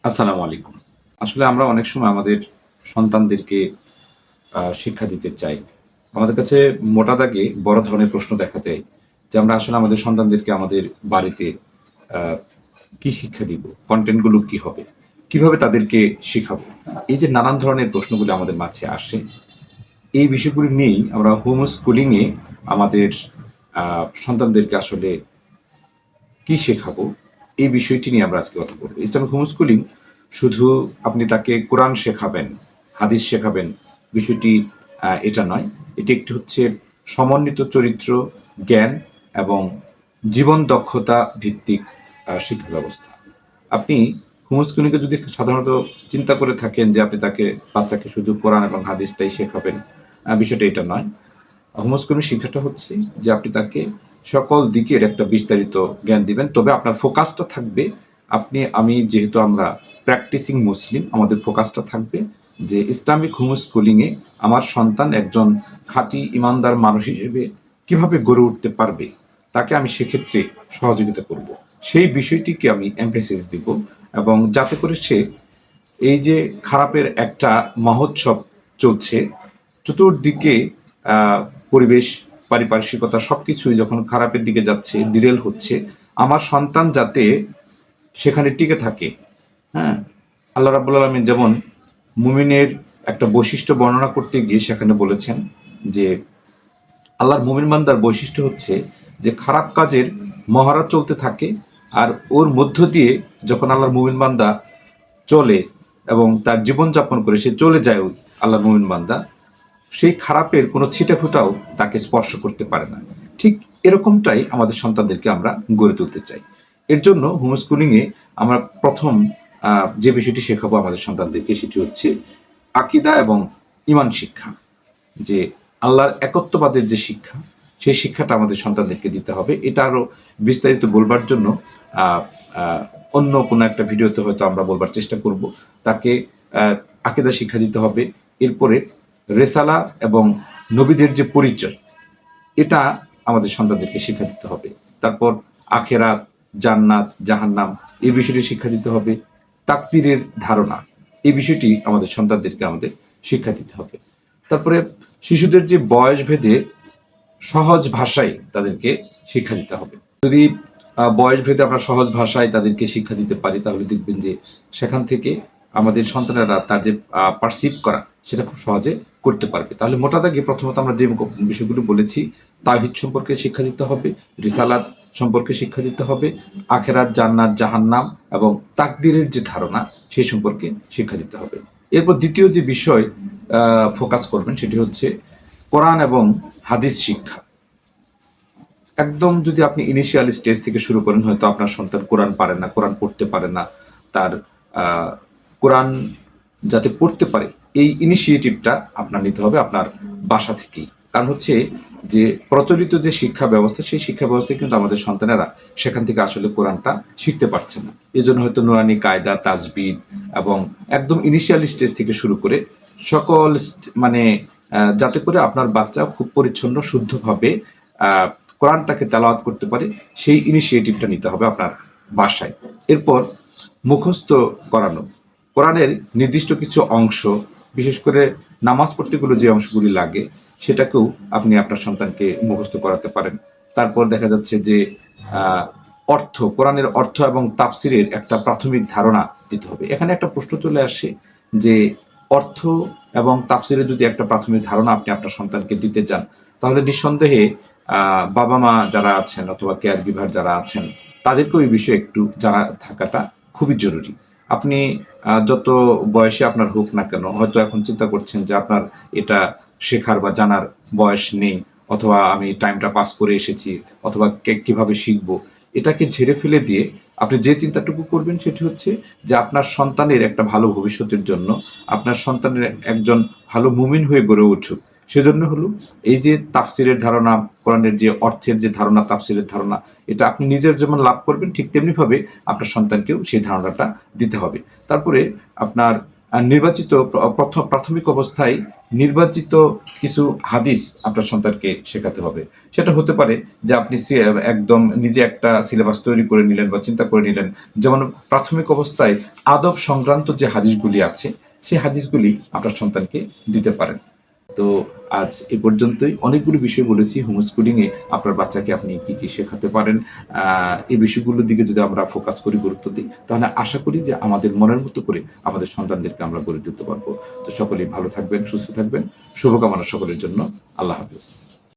আসসালামু আলাইকুম। আসলে আমরা অনেক সময় আমাদের সন্তানদেরকে শিক্ষা দিতে চাই। আমাদের কাছে মোটা দাগে বড় ধরনের প্রশ্ন দেখা দেয় যে আমরা আসলে আমাদের সন্তানদেরকে আমাদের বাড়িতে আ কি শিক্ষা দিব? কনটেন্ট গুলো কি হবে? কিভাবে তাদেরকে শিখাবো? এই যে নানান ধরনের প্রশ্নগুলো আমাদের মাঝে আসে, এই বিষয়গুলি নিয়েই আমরা হোম স্কুলিং এ আমাদের আ সন্তানদেরকে আসলে কি শেখাবো? এই বিষয়টি নিয়ে আমরা আজকে কথা বলব। ইসলামিক হোম স্কুলিং শুধু আপনি তাকে কোরআন শেখাবেন, হাদিস শেখাবেন, বিষয়টি এটা নয়। এটি একটি হচ্ছে সমন্বিত চরিত্র, জ্ঞান এবং জীবন দক্ষতা ভিত্তিক শিক্ষা ব্যবস্থা। আপনি হোম স্কুলিংকে যদি সাধারণত চিন্তা করে থাকেন যে আপনি বাচ্চাকে শুধু কোরআন এবং হাদিসটাই শেখাবেন, বিষয়টা এটা নয়। হোমস্কুলিং শিক্ষাটা হচ্ছে যে আপনি তাকে সকল দিকের একটা বিস্তারিত জ্ঞান দিবেন। তবে আপনার ফোকাসটা থাকবে আমি যেহেতু আমরা প্র্যাকটিসিং মুসলিম, আমাদের ফোকাসটা থাকবে যে ইসলামিক হোমস্কুলিং এ আমার সন্তান একজন খাঁটি ঈমানদার মানুষ হিসেবে কিভাবে গড়ে উঠতে পারবে, তাকে আমি সেক্ষেত্রে সহযোগিতা করব। সেই বিষয়টিকে আমি এমফেসিস দিব এবং যাতে করে সে এই যে খারাপের একটা মহোৎসব চলছে, চতুর্দিকে আ পরিবেশ, পারিপার্শ্বিকতা সবকিছুই যখন খারাপের দিকে যাচ্ছে, বিরেল হচ্ছে, আমার সন্তান যাতে সেখানে টিকে থাকে, হ্যাঁ? আল্লাহ রাব্বুল আলামিন যেমন মুমিনের একটা বৈশিষ্ট্য বর্ণনা করতে গিয়ে সেখানে বলেছেন যে, আল্লাহর মুমিন বান্দার বৈশিষ্ট্য হচ্ছে যে খারাপ কাজের মহড়া চলতে থাকে, আর ওর মধ্য দিয়ে যখন আল্লাহর মুমিন বান্দা চলে এবং তার জীবনযাপন করে সে চলে যায় ওই আল্লাহর মুমিন বান্দা, সেই খারাপের কোনো ছিটেফোঁটাও তাকে স্পর্শ করতে পারে না। ঠিক এরকমটাই আমাদের সন্তানদেরকে আমরা গড়ে তুলতে চাই। এর জন্য হোমস্কুলিংয়ে আমরা প্রথম যে বিষয়টি শেখাবো আমাদের সন্তানদেরকে সেটি হচ্ছে আকীদা এবং ঈমান শিক্ষা। যে আল্লাহর একত্ববাদের যে শিক্ষা, সেই শিক্ষাটা আমাদের সন্তানদেরকে দিতে হবে। এটা আরো বিস্তারিত বলবার জন্য আ আ অন্য কোনো একটা ভিডিওতে হয়তো আমরা বলবার চেষ্টা করব। তাকে আ আকীদা শিক্ষা দিতে হবে। এরপরে রেসালা এবং নবীদের যে পরিচয়, এটা আমাদের সন্তানদেরকে শিক্ষা দিতে হবে। তারপর আখেরাত, জান্নাত, জাহান্নাম এই বিষয়টি শিক্ষা দিতে হবে। তাকদীরের ধারণা, এই বিষয়টি আমাদের সন্তানদেরকে আমাদের শিক্ষা দিতে হবে। তারপরে শিশুদের যে বয়স ভেদে সহজ ভাষায় তাদেরকে শিক্ষা দিতে হবে। যদি বয়স ভেদে আমরা সহজ ভাষায় তাদেরকে শিক্ষা দিতে পারি তাহলে দেখবেন যে সেখান থেকে আমাদের সন্তানেরা তার যে পারসিভ করা সেটা খুব সহজে করতে পারবে। তাহলে মোটা দাগে প্রথমত আমরা যে বিষয়গুলো বলেছি, তাওহীদ সম্পর্কে শিক্ষা দিতে হবে, রিসালাত সম্পর্কে শিক্ষা দিতে হবে, আখেরাত, জান্নাত, জাহান্নাম এবং তাকদীরের যে ধারণা সেই সম্পর্কে শিক্ষা দিতে হবে। এরপর দ্বিতীয় যে বিষয় ফোকাস করবেন সেটি হচ্ছে কোরআন এবং হাদিস শিক্ষা। একদম যদি আপনি ইনিশিয়াল স্টেজ থেকে শুরু করেন, হয়তো আপনার সন্তান কোরআন পারে না, কোরআন পড়তে পারে না। তার আ কোরআন যাতে পড়তে পারে, এই ইনিশিয়েটিভটা আপনার নিতে হবে আপনার বাসা থেকেই। কারণ হচ্ছে যে প্রচলিত যে শিক্ষা ব্যবস্থা, সেই শিক্ষা ব্যবস্থায় কিন্তু আমাদের সন্তানেরা সেখান থেকে আসলে কোরআনটা শিখতে পারছে না। এজন্য হয়তো নুরানি কায়দা, তাজবিদ এবং একদম ইনিশিয়াল স্টেজ থেকে শুরু করে সকল মানে যাতে করে আপনার বাচ্চা খুব পরিচ্ছন্ন, শুদ্ধভাবে আ কোরআনটাকে তেলাওয়াত করতে পারে, সেই ইনিশিয়েটিভটা নিতে হবে আপনার বাসায়। এরপর মুখস্থ করানো। কোরআনের নির্দিষ্ট কিছু অংশ, বিশেষ করে নামাজ পড়তে গেলে যে অংশগুলি লাগে, সেটাকেও আপনি আপনার সন্তানকে মুখস্থ করাতে পারেন। তারপর দেখা যাচ্ছে যে আ কোরআনের অর্থ এবং তাফসিরের একটা প্রাথমিক ধারণা দিতে হবে। এখানে একটা প্রশ্ন চলে আসে যে অর্থ এবং তাফসিরের যদি একটা প্রাথমিক ধারণা আপনি আপনার সন্তানকে দিতে চান, তাহলে নিঃসন্দেহে বাবা-মা যারা আছেন অথবা কেয়ার গিভার যারা আছেন, তাদেরকেও এই বিষয়ে একটু জানা থাকাটা খুবই জরুরি। আপনি যত বয়সে আপনার হোক না কেন, হয়তো এখন চিন্তা করছেন যে আপনার এটা শেখার বা জানার বয়স নেই, অথবা আমি টাইমটা পাস করে এসেছি, অথবা কিভাবে শিখবো। এটাকে ঝেড়ে ফেলে দিয়ে আপনি যে চিন্তাটুকু করবেন সেটি হচ্ছে যে আপনার সন্তানের একটা ভালো ভবিষ্যতের জন্য, আপনার সন্তানের একজন ভালো মুমিন হয়ে গড়ে উঠুক। সেজন্য হলো এই যে তাফসিরের ধারণা, কোরআনের যে অর্থের যে ধারণা, তাফসিরের ধারণা, এটা আপনি নিজের যেমন লাভ করবেন ঠিক তেমনিভাবে আপনার সন্তানকেও সেই ধারণাটা দিতে হবে। তারপরে আপনার নির্বাচিত প্রাথমিক অবস্থায় নির্বাচিত কিছু হাদিস আপনার সন্তানকে শেখাতে হবে। সেটা হতে পারে যে আপনি একদম নিজে একটা সিলেবাস তৈরি করে নিলেন বা চিন্তা করে নিলেন। যেমন প্রাথমিক অবস্থায় আদব সংক্রান্ত যে হাদিসগুলি আছে, সেই হাদিসগুলি আপনার সন্তানকে দিতে পারেন। তো আজ এ পর্যন্তই। অনেকগুলো বিষয় বলেছি হোম স্কুলিং এ আপনার বাচ্চাকে আপনি কি, কি শেখাতে পারেন। এই বিষয়গুলোর দিকে যদি আমরা ফোকাস করি, গুরুত্ব দিই, তাহলে আশা করি যে আমাদের মনের মতো করে আমাদের সন্তানদেরকে আমরা গড়ে তুলতে পারবো। তো সকলেই ভালো থাকবেন, সুস্থ থাকবেন। শুভকামনা সকলের জন্য। আল্লাহ হাফেজ।